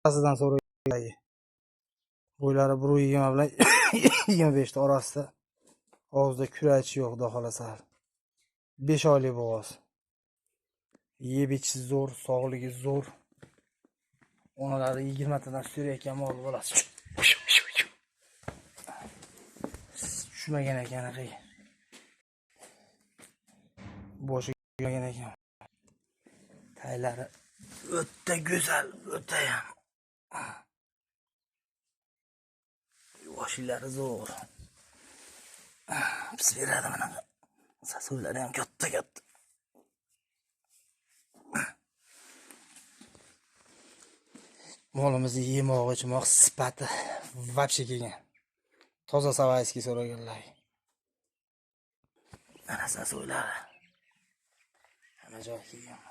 orasidan so'raydi. Bo'ylari 1.20 bilan 25 ta orasida. Og'zida kurachi yo'q, xudo xolasa. 5 oylik bo'g'oz. Yeb ichishi zo'r, sog'ligi zo'r. Onalari 20 tadan so'rayotgan mol bolasi. Tushmagan ekan, boshi yurgan ekan. Taylari o'ta go'zal, o'ta ham. Yoshilari zo'r. Pis beradi mana. Sasulari ham katta-katta. Molimizni yemog'i, ichmoq sifati vobshe kelgan. Toza savayskiy so'raganlar. Ana sasulari. Hamma joy kelgan.